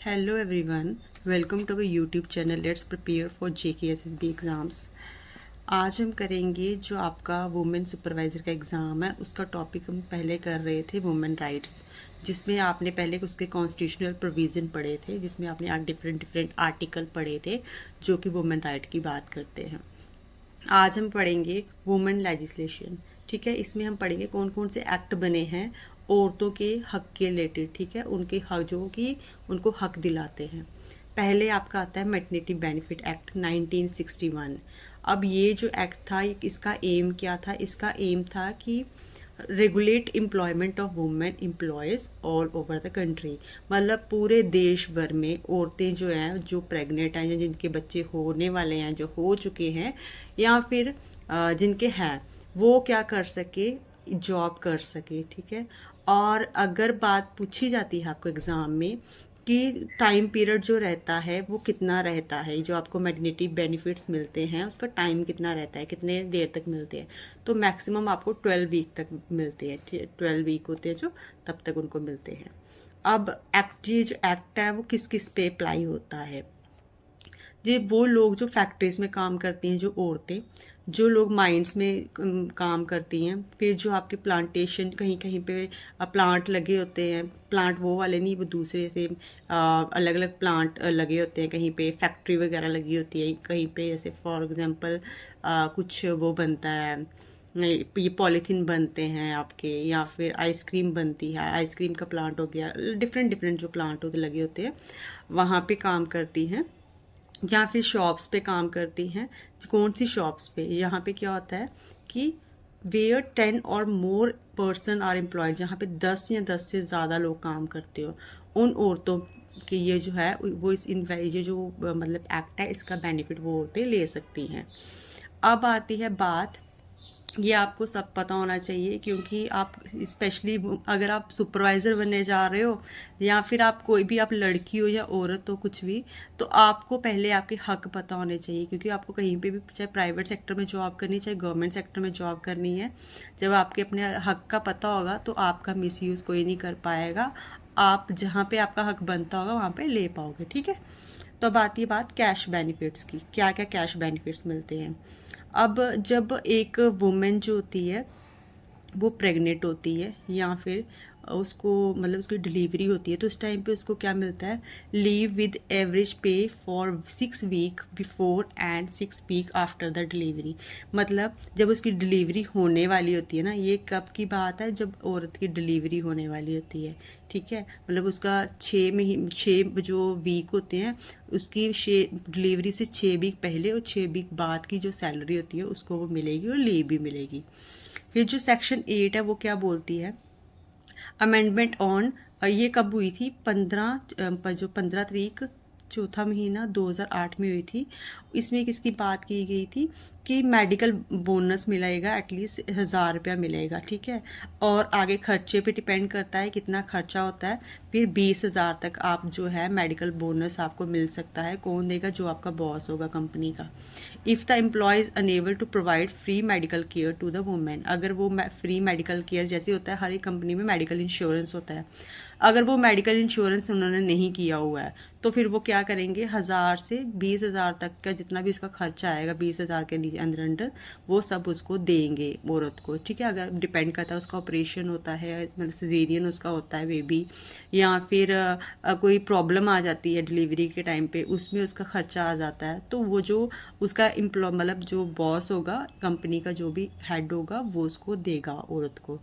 Hello everyone, welcome to our YouTube channel. Let's prepare for JKSSB exams. आज हम करेंगे जो आपका वुमेन सुपरवाइज़र का एग्ज़ाम है उसका टॉपिक हम पहले कर रहे थे वुमेन राइट्स, जिसमें आपने पहले उसके कॉन्स्टिट्यूशनल प्रोविज़न पढ़े थे, जिसमें आपने आज डिफरेंट आर्टिकल पढ़े थे जो कि वुमेन राइट की बात करते हैं। आज हम पढ़ेंगे वुमेन लेजिस्लेशन। ठीक है, इसमें हम पढ़ेंगे कौन कौन से एक्ट बने हैं औरतों के हक के रिलेटेड। ठीक है, उनके हक जो कि उनको हक दिलाते हैं। पहले आपका आता है मैटरनिटी बेनिफिट एक्ट 1961। अब ये जो एक्ट था इसका एम क्या था? इसका एम था कि regulate employment of women employees all over the country. मतलब पूरे देश भर में औरतें जो हैं, जो प्रेग्नेंट हैं या जिनके बच्चे होने वाले हैं, जो हो चुके हैं या फिर जिनके हैं, वो क्या कर सके, जॉब कर सके। ठीक है, और अगर बात पूछी जाती है आपको एग्ज़ाम में कि टाइम पीरियड जो रहता है वो कितना रहता है, जो आपको मैटरनिटी बेनिफिट्स मिलते हैं उसका टाइम कितना रहता है, कितने देर तक मिलते हैं, तो मैक्सिमम आपको 12 वीक तक मिलते हैं। 12 वीक होते हैं जो, तब तक उनको मिलते हैं। अब ये जो एक्ट है वो किस किस पे अप्लाई होता है? जी, वो लोग जो फैक्ट्रीज में काम करती हैं, जो औरतें, जो लोग माइंस में काम करती हैं, फिर जो आपके प्लांटेशन कहीं कहीं पे प्लांट लगे होते हैं, प्लांट वो वाले नहीं, वो दूसरे से अलग अलग प्लांट लगे होते हैं, कहीं पे फैक्ट्री वगैरह लगी होती है, कहीं पे जैसे फॉर एग्जांपल कुछ वो बनता है, ये पॉलीथीन बनते हैं आपके, या फिर आइसक्रीम बनती है, आइसक्रीम का प्लांट हो गया, डिफरेंट जो प्लांट होते लगे होते हैं, वहाँ पे काम करती हैं। या फिर शॉप्स पे काम करती हैं। कौन सी शॉप्स पे? यहाँ पे क्या होता है कि वेयर 10 और मोर पर्सन आर एम्प्लॉयड, जहाँ पे 10 या 10 से ज़्यादा लोग काम करते हो, उन औरतों के ये जो है वो इस ये जो मतलब एक्ट है इसका बेनिफिट वो औरतें ले सकती हैं। अब आती है बात, ये आपको सब पता होना चाहिए क्योंकि आप स्पेशली अगर आप सुपरवाइज़र बनने जा रहे हो या फिर आप कोई भी, आप लड़की हो या औरत हो, कुछ भी, तो आपको पहले आपके हक पता होने चाहिए। क्योंकि आपको कहीं पे भी, चाहे प्राइवेट सेक्टर में जॉब करनी है, चाहे गवर्नमेंट सेक्टर में जॉब करनी है, जब आपके अपने हक का पता होगा तो आपका मिसयूज़ कोई नहीं कर पाएगा। आप जहाँ पे आपका हक बनता होगा वहाँ पे ले पाओगे। ठीक है, तो अब आती है बात कैश बेनिफिट्स की। क्या क्या कैश बेनिफिट्स मिलते हैं? अब जब एक वुमेन जो होती है वो प्रेग्नेंट होती है या फिर उसको मतलब उसकी डिलीवरी होती है, तो उस टाइम पे उसको क्या मिलता है? Leave with average pay for 6 week before and 6 week after the delivery. मतलब जब उसकी डिलीवरी होने वाली होती है ना, ये कब की बात है? जब औरत की डिलीवरी होने वाली होती है। ठीक है, मतलब उसका 6 जो वीक होते हैं, उसकी डिलीवरी से 6 वीक पहले और 6 वीक बाद की जो सैलरी होती है उसको वो मिलेगी और लीव भी मिलेगी। फिर जो सेक्शन 8 है वो क्या बोलती है? अमेंडमेंट ऑन, ये कब हुई थी? 15 तारीख चौथा महीना 2008 में हुई थी। इसमें किसकी बात की गई थी कि मेडिकल बोनस मिलेगा, एटलीस्ट 1000 रुपया मिलेगा। ठीक है, और आगे खर्चे पे डिपेंड करता है कितना खर्चा होता है। फिर 20,000 तक आप जो है मेडिकल बोनस आपको मिल सकता है। कौन देगा? जो आपका बॉस होगा कंपनी का। If the employ is unable to provide free medical care to the women, अगर वो फ्री मेडिकल केयर, जैसे होता है हर एक कंपनी में मेडिकल इंश्योरेंस होता है, अगर वो मेडिकल इंश्योरेंस उन्होंने नहीं किया हुआ है तो फिर वो क्या करेंगे? 1000 से 20,000 तक का जितना भी उसका खर्चा आएगा, 20,000 के नीचे अंदर वो सब उसको देंगे औरत को। ठीक है, अगर डिपेंड करता है उसका ऑपरेशन होता है, मतलब सिजेरियन उसका होता है बेबी, या फिर कोई प्रॉब्लम आ जाती है डिलीवरी के टाइम पे, उसमें उसका खर्चा आ जाता है, तो वो जो उसका मतलब जो बॉस होगा कंपनी का, जो भी हेड होगा, वो उसको देगा औरत को।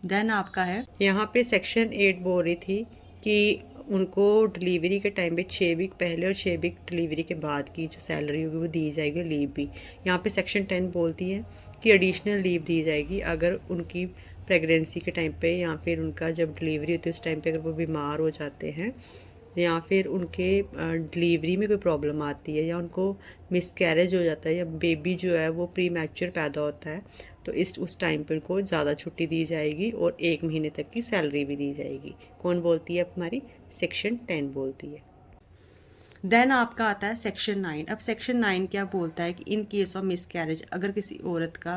देन आपका है यहाँ पे सेक्शन 8 बोल रही थी कि उनको डिलीवरी के टाइम पे 6 वीक पहले और 6 वीक डिलीवरी के बाद की जो सैलरी होगी वो दी जाएगी, लीव भी। यहाँ पे सेक्शन 10 बोलती है कि एडिशनल लीव दी जाएगी अगर उनकी प्रेगनेंसी के टाइम पे या फिर उनका जब डिलीवरी होती है उस टाइम पे अगर वो बीमार हो जाते हैं, या फिर उनके डिलीवरी में कोई प्रॉब्लम आती है, या उनको मिसकैरेज हो जाता है, या बेबी जो है वो प्री मैच्योर पैदा होता है, तो उस टाइम पर उनको ज़्यादा छुट्टी दी जाएगी और 1 महीने तक की सैलरी भी दी जाएगी। कौन बोलती है? हमारी सेक्शन 10 बोलती है। देन आपका आता है सेक्शन 9। अब सेक्शन 9 क्या बोलता है कि इन केस ऑफ मिसकैरेज, अगर किसी औरत का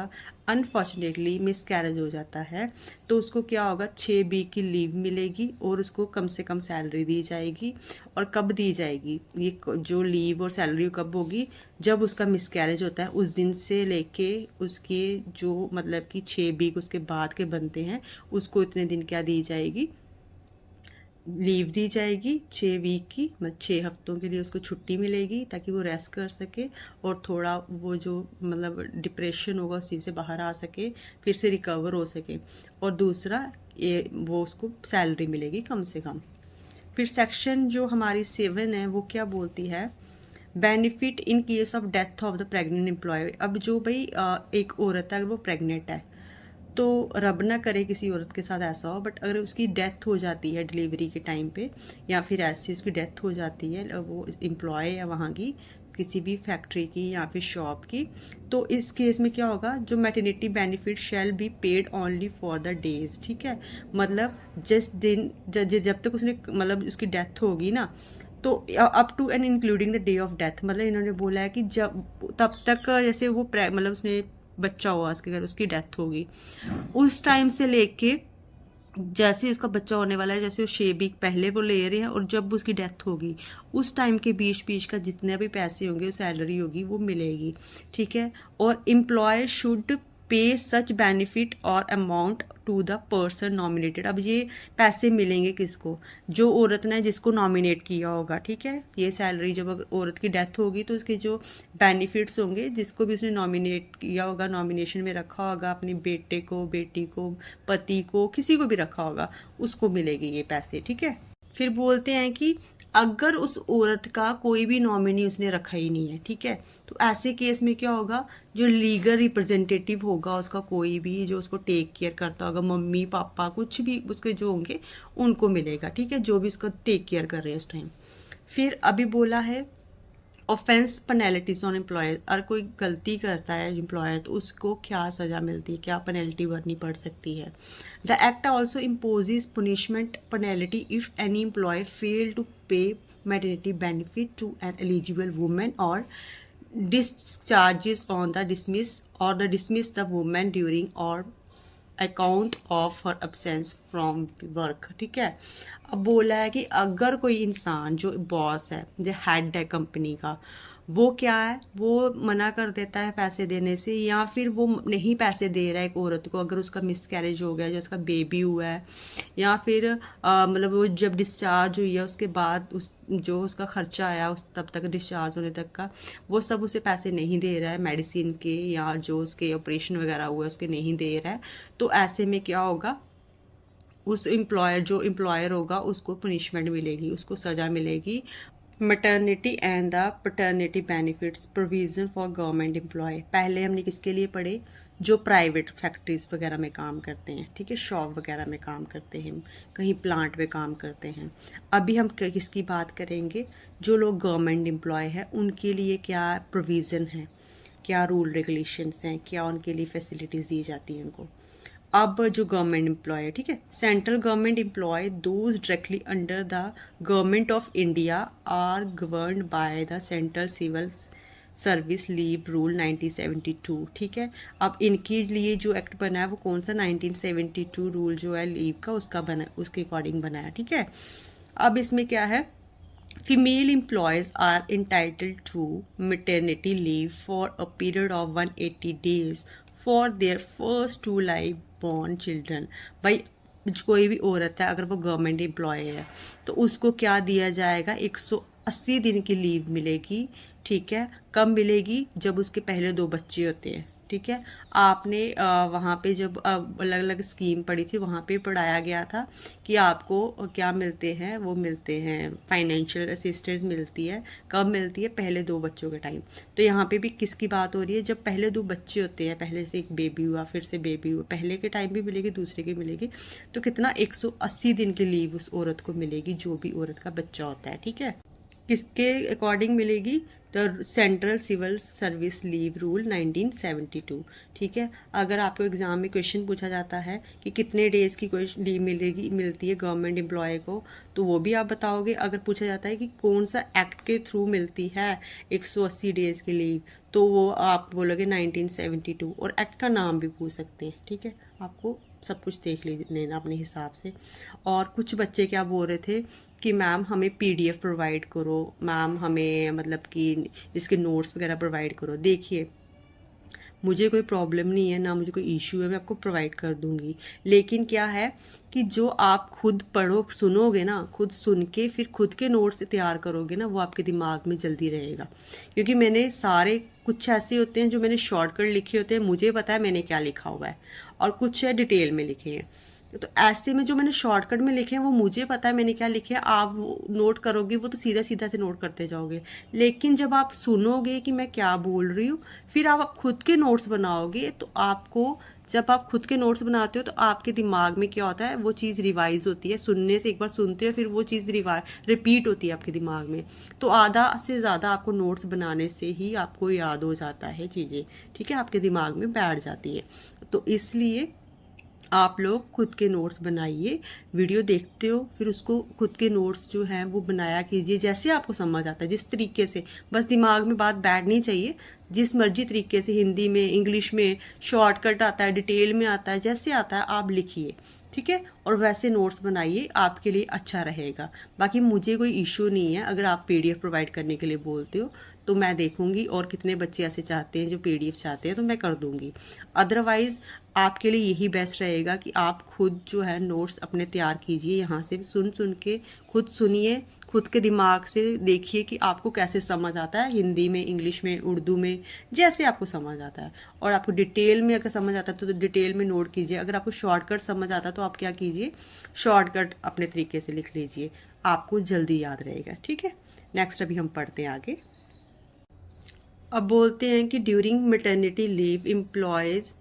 अनफॉर्चुनेटली मिसकैरेज हो जाता है तो उसको क्या होगा, 6 वीक की लीव मिलेगी और उसको कम से कम सैलरी दी जाएगी। और कब दी जाएगी ये जो लीव और सैलरी कब होगी, जब उसका मिसकैरेज होता है उस दिन से लेके उसके जो मतलब कि 6 वीक उसके बाद के बनते हैं उसको इतने दिन क्या दी जाएगी, लीव दी जाएगी 6 वीक की, मतलब 6 हफ्तों के लिए उसको छुट्टी मिलेगी ताकि वो रेस्ट कर सके और थोड़ा वो जो मतलब डिप्रेशन होगा उस चीज़ से बाहर आ सके, फिर से रिकवर हो सके। और दूसरा ये वो उसको सैलरी मिलेगी कम से कम। फिर सेक्शन जो हमारी 7 है वो क्या बोलती है, benefit in case of death of the pregnant employ. अब जो भाई एक औरत है अगर वो प्रेग्नेंट है तो रब ना करे किसी औरत के साथ ऐसा हो, बट अगर उसकी डेथ हो जाती है डिलीवरी के टाइम पे या फिर ऐसी उसकी डेथ हो जाती है, वो एम्प्लॉय है वहाँ की किसी भी फैक्ट्री की या फिर शॉप की, तो इस केस में क्या होगा, जो maternity benefit shall be paid only for the days. ठीक है, मतलब जिस दिन जब तक उसने मतलब उसकी डेथ होगी ना, तो up to and including the day of death, मतलब इन्होंने बोला है कि जब तब तक जैसे वो मतलब उसने बच्चा हुआ उसके घर, उसकी डेथ होगी उस टाइम से लेके जैसे उसका बच्चा होने वाला है, जैसे वो 6 वीक पहले वो ले रहे हैं और जब उसकी डेथ होगी उस टाइम के बीच बीच का जितने भी पैसे होंगे, सैलरी होगी वो मिलेगी। ठीक है, और employer should pay such benefit और amount to the person nominated. अब ये पैसे मिलेंगे किसको, जो औरत ने जिसको नॉमिनेट किया होगा। ठीक है, ये सैलरी जब औरत की डेथ होगी तो उसके जो बेनिफिट्स होंगे, जिसको भी उसने नॉमिनेट किया होगा, नॉमिनेशन में रखा होगा, अपने बेटे को, बेटी को, पति को, किसी को भी रखा होगा, उसको मिलेगी ये पैसे। ठीक है, फिर बोलते हैं कि अगर उस औरत का कोई भी नॉमिनी उसने रखा ही नहीं है, ठीक है, तो ऐसे केस में क्या होगा, जो लीगल रिप्रेजेंटेटिव होगा उसका कोई भी, जो उसको टेक केयर करता होगा, मम्मी पापा कुछ भी उसके जो होंगे उनको मिलेगा। ठीक है, जो भी उसका टेक केयर कर रहे हैं उस टाइम। फिर अभी बोला है ऑफेंस पेनल्टीज ऑन एम्प्लॉयर, अगर कोई गलती करता है एम्प्लॉयर तो उसको क्या सज़ा मिलती है, क्या पेनल्टी भरनी पड़ सकती है। The act also imposes punishment penalty if any employ fail to pay maternity benefit to an eligible women और discharges on the dismiss the woman during or account of her absence from work. ठीक है, अब बोला है कि अगर कोई इंसान जो बॉस है, जो हेड है कंपनी का, वो क्या है, वो मना कर देता है पैसे देने से, या फिर वो नहीं पैसे दे रहा है एक औरत को, अगर उसका मिसकैरेज हो गया, जो उसका बेबी हुआ है, या फिर मतलब वो जब डिस्चार्ज हुई है उसके बाद उस जो उसका खर्चा आया उस तब तक डिस्चार्ज होने तक का, वो सब उसे पैसे नहीं दे रहा है, मेडिसिन के या जो उसके ऑपरेशन वगैरह हुआ है उसके नहीं दे रहा है, तो ऐसे में क्या होगा, उस जो एम्प्लॉयर होगा उसको पनिशमेंट मिलेगी, उसको सज़ा मिलेगी। Maternity and the paternity benefits provision for government employ, पहले हमने किसके लिए पढ़े, जो प्राइवेट फैक्ट्रीज वगैरह में काम करते हैं। ठीक है, शॉप वगैरह में काम करते हैं, कहीं प्लांट में काम करते हैं। अभी हम किसकी बात करेंगे, जो लोग गवर्नमेंट एम्प्लॉय है उनके लिए क्या प्रोविज़न है, क्या रूल रेगुलेशंस हैं, क्या उनके लिए फैसिलिटीज़ दी जाती हैं उनको। अब जो गवर्नमेंट एम्प्लॉय है, ठीक है, central government employ those directly under the government of India are governed by the central civil service leave rule 1972। ठीक है, अब इनके लिए जो एक्ट बना है वो कौन सा, 1972 रूल जो है लीव का, उसका बना, उसके अकॉर्डिंग बना है। ठीक है, अब इसमें क्या है, female employees are entitled to maternity leave for a period of 180 days for their first 2 live born children. भाई कोई भी औरत है अगर वो गवर्नमेंट एम्प्लॉय है तो उसको क्या दिया जाएगा, 180 दिन की लीव मिलेगी। ठीक है, कब मिलेगी, जब उसके पहले 2 बच्चे होते हैं। ठीक है, आपने वहाँ पे जब अलग अलग स्कीम पढ़ी थी वहाँ पे पढ़ाया गया था कि आपको क्या मिलते हैं, वो मिलते हैं फाइनेंशियल असिस्टेंस मिलती है, कब मिलती है, पहले 2 बच्चों के टाइम। तो यहाँ पे भी किसकी बात हो रही है, जब पहले 2 बच्चे होते हैं, पहले से एक बेबी हुआ फिर से बेबी हुआ, पहले के टाइम भी मिलेगी दूसरे की मिलेगी, तो कितना 180 दिन की लीव उस औरत को मिलेगी जो भी औरत का बच्चा होता है। ठीक है, किसके अकॉर्डिंग मिलेगी? The central civil service leave rule 1972। ठीक है, अगर आपको एग्ज़ाम में क्वेश्चन पूछा जाता है कि कितने डेज़ की कोई लीव मिलती है गवर्नमेंट एम्प्लॉय को, तो वो भी आप बताओगे। अगर पूछा जाता है कि कौन सा एक्ट के थ्रू मिलती है 180 डेज़ की लीव, तो वो आप बोलोगे 1972, और एक्ट का नाम भी पूछ सकते हैं। ठीक है, आपको सब कुछ देख लेना अपने हिसाब से। और कुछ बच्चे क्या बोल रहे थे कि मैम हमें पीडीएफ प्रोवाइड करो, मैम हमें मतलब कि इसके नोट्स वगैरह प्रोवाइड करो। देखिए, मुझे कोई प्रॉब्लम नहीं है, ना मुझे कोई इशू है, मैं आपको प्रोवाइड कर दूंगी। लेकिन क्या है कि जो आप खुद पढ़ो सुनोगे ना, खुद सुन के फिर खुद के नोट्स तैयार करोगे ना, वो आपके दिमाग में जल्दी रहेगा। क्योंकि मैंने सारे, कुछ ऐसे होते हैं जो मैंने शॉर्टकट लिखे होते हैं, मुझे पता है मैंने क्या लिखा हुआ है, और कुछ है डिटेल में लिखे हैं। तो ऐसे में जो मैंने शॉर्टकट में लिखे हैं वो मुझे पता है मैंने क्या लिखे हैं, आप नोट करोगे वो तो सीधा सीधा से नोट करते जाओगे। लेकिन जब आप सुनोगे कि मैं क्या बोल रही हूँ, फिर आप खुद के नोट्स बनाओगे, तो आपको, जब आप खुद के नोट्स बनाते हो तो आपके दिमाग में क्या होता है, वो चीज़ रिवाइज होती है। सुनने से एक बार सुनते हो, फिर वो चीज़ रिपीट होती है आपके दिमाग में। तो आधा से ज़्यादा आपको नोट्स बनाने से ही आपको याद हो जाता है चीज़ें। ठीक है, आपके दिमाग में बैठ जाती है। तो इसलिए आप लोग खुद के नोट्स बनाइए। वीडियो देखते हो फिर उसको खुद के नोट्स जो हैं वो बनाया कीजिए, जैसे आपको समझ आता है, जिस तरीके से, बस दिमाग में बात बैठनी चाहिए। जिस मर्जी तरीके से, हिंदी में, इंग्लिश में, शॉर्टकट आता है, डिटेल में आता है, जैसे आता है आप लिखिए। ठीक है, और वैसे नोट्स बनाइए, आपके लिए अच्छा रहेगा। बाकी मुझे कोई इशू नहीं है, अगर आप पीडीएफ प्रोवाइड करने के लिए बोलते हो तो मैं देखूंगी, और कितने बच्चे ऐसे चाहते हैं जो पीडीएफ चाहते हैं तो मैं कर दूंगी। अदरवाइज़ आपके लिए यही बेस्ट रहेगा कि आप खुद जो है नोट्स अपने तैयार कीजिए, यहाँ से सुन सुन के खुद सुनिए, खुद के दिमाग से देखिए कि आपको कैसे समझ आता है, हिंदी में, इंग्लिश में, उर्दू में, जैसे आपको समझ आता है। और आपको डिटेल में अगर समझ आता है तो डिटेल में नोट कीजिए। अगर आपको शॉर्टकट समझ आता है तो आप क्या कीजिए, शॉर्टकट अपने तरीके से लिख लीजिए, आपको जल्दी याद रहेगा। ठीक है, नेक्स्ट अभी हम पढ़ते हैं आगे। अब बोलते हैं कि during maternity leave employees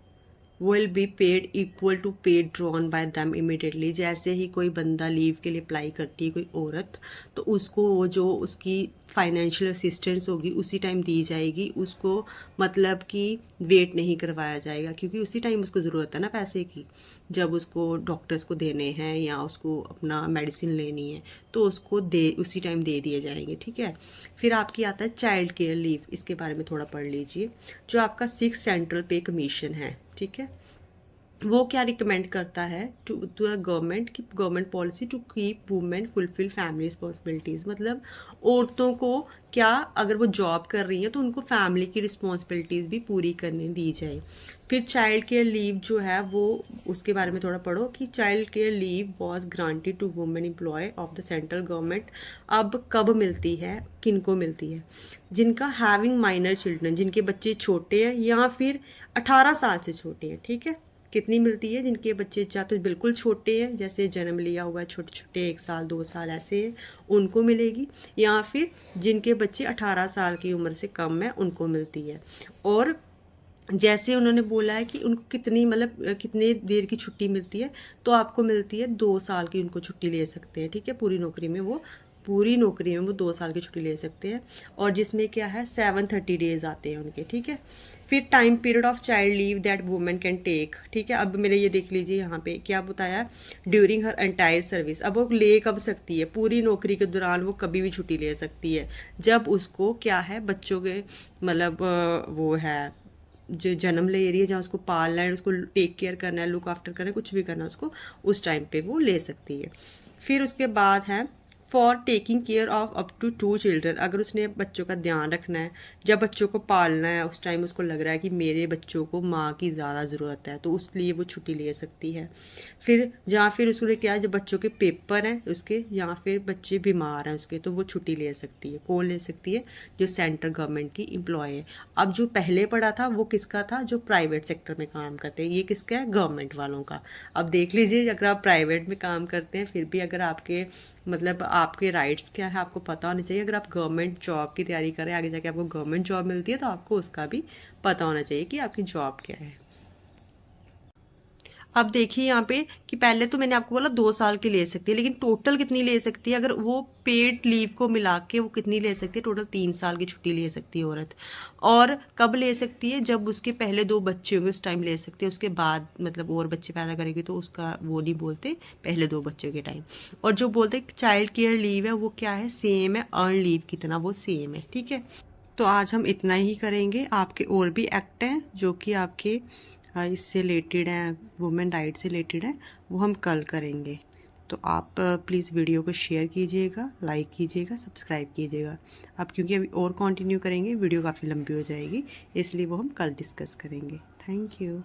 will be paid equal to paid drawn by them immediately. जैसे ही कोई बंदा लीव के लिए अप्लाई करती है, कोई औरत, तो उसको वो जो उसकी फाइनेंशियल असिस्टेंस होगी उसी टाइम दी जाएगी उसको। मतलब कि वेट नहीं करवाया जाएगा, क्योंकि उसी टाइम उसको ज़रूरत है ना पैसे की। जब उसको डॉक्टर्स को देने हैं या उसको अपना मेडिसिन लेनी है तो उसको उसी टाइम दे दिए जाएंगे। ठीक है, फिर आपकी आता है चाइल्ड केयर लीव। इसके बारे में थोड़ा पढ़ लीजिए। जो आपका 6 सेंट्रल पे कमीशन है, ठीक है, वो क्या रिकमेंड करता है टू द गवर्नमेंट की government policy to keep women fulfil family responsibilities. मतलब औरतों को क्या, अगर वो जॉब कर रही हैं तो उनको फैमिली की रिस्पॉन्सिबिलिटीज़ भी पूरी करने दी जाए। फिर चाइल्ड केयर लीव जो है वो, उसके बारे में थोड़ा पढ़ो कि child care leave was granted to women employ of the central government. अब कब मिलती है, किनको मिलती है? जिनका हैविंग माइनर चिल्ड्रन, जिनके बच्चे छोटे हैं या फिर 18 साल से छोटे हैं। ठीक है, कितनी मिलती है? जिनके बच्चे या तो बिल्कुल छोटे हैं, जैसे जन्म लिया हुआ है, छोटे छोटे 1 साल 2 साल ऐसे हैं, उनको मिलेगी। या फिर जिनके बच्चे 18 साल की उम्र से कम है उनको मिलती है। और जैसे उन्होंने बोला है कि उनको कितनी, मतलब कितने देर की छुट्टी मिलती है, तो आपको मिलती है 2 साल की उनको छुट्टी ले सकते हैं। ठीक है, पूरी नौकरी में वो 2 साल की छुट्टी ले सकते हैं। और जिसमें क्या है 730 डेज आते हैं उनके। ठीक है, फिर time period of child leave that women can take. ठीक है, अब मेरे ये देख लीजिए यहाँ पे क्या बताया, ड्यूरिंग हर एंटायर सर्विस। अब वो ले कब सकती है, पूरी नौकरी के दौरान वो कभी भी छुट्टी ले सकती है, जब उसको क्या है, बच्चों के मतलब वो है, जो जन्म ले रही है, जहाँ उसको पालना है, उसको टेक केयर करना है, लुक आफ्टर करना है, कुछ भी करना है उसको, उस टाइम पे वो ले सकती है। फिर उसके बाद है for taking care of up to 2 children. अगर उसने बच्चों का ध्यान रखना है, जब बच्चों को पालना है, उस टाइम उसको लग रहा है कि मेरे बच्चों को माँ की ज़्यादा ज़रूरत है, तो उस लिए वो छुट्टी ले सकती है। फिर जहाँ फिर उसने क्या है, जब बच्चों के पेपर हैं उसके, या फिर बच्चे बीमार हैं उसके, तो वो छुट्टी ले सकती है। कौन ले सकती है? जो सेंट्रल गवर्नमेंट की एम्प्लॉय है। अब जो पहले पढ़ा था वो किसका था? जो प्राइवेट सेक्टर में काम करते हैं। ये किसका है? गवर्नमेंट वालों का। अब देख लीजिए, अगर आप प्राइवेट में काम करते हैं फिर भी अगर आपके मतलब आपके राइट्स क्या है आपको पता होना चाहिए। अगर आप गवर्नमेंट जॉब की तैयारी करें, आगे जाके आपको गवर्नमेंट जॉब मिलती है, तो आपको उसका भी पता होना चाहिए कि आपकी जॉब क्या है। अब देखिए यहाँ पे कि पहले तो मैंने आपको बोला 2 साल की ले सकती है, लेकिन टोटल कितनी ले सकती है अगर वो पेड लीव को मिला के वो कितनी ले सकती है, टोटल 3 साल की छुट्टी ले सकती है औरत। और कब ले सकती है, जब उसके पहले 2 बच्चे होंगे उस टाइम ले सकती है, उसके बाद मतलब और बच्चे पैदा करेगी तो उसका वो नहीं बोलते, पहले 2 बच्चों के टाइम। और जो बोलते चाइल्ड केयर लीव है वो क्या है, सेम है, अर्न लीव की तरह वो सेम है, ठीक है। तो आज हम इतना ही करेंगे। आपके और भी एक्ट हैं जो कि आपके इससे रिलेटेड हैं, वुमेन राइट से रिलेटेड हैं, वो हम कल करेंगे। तो आप प्लीज़ वीडियो को शेयर कीजिएगा, लाइक कीजिएगा, सब्सक्राइब कीजिएगा। अब क्योंकि अभी और कंटिन्यू करेंगे, वीडियो काफ़ी लंबी हो जाएगी, इसलिए वो हम कल डिस्कस करेंगे। Thank you.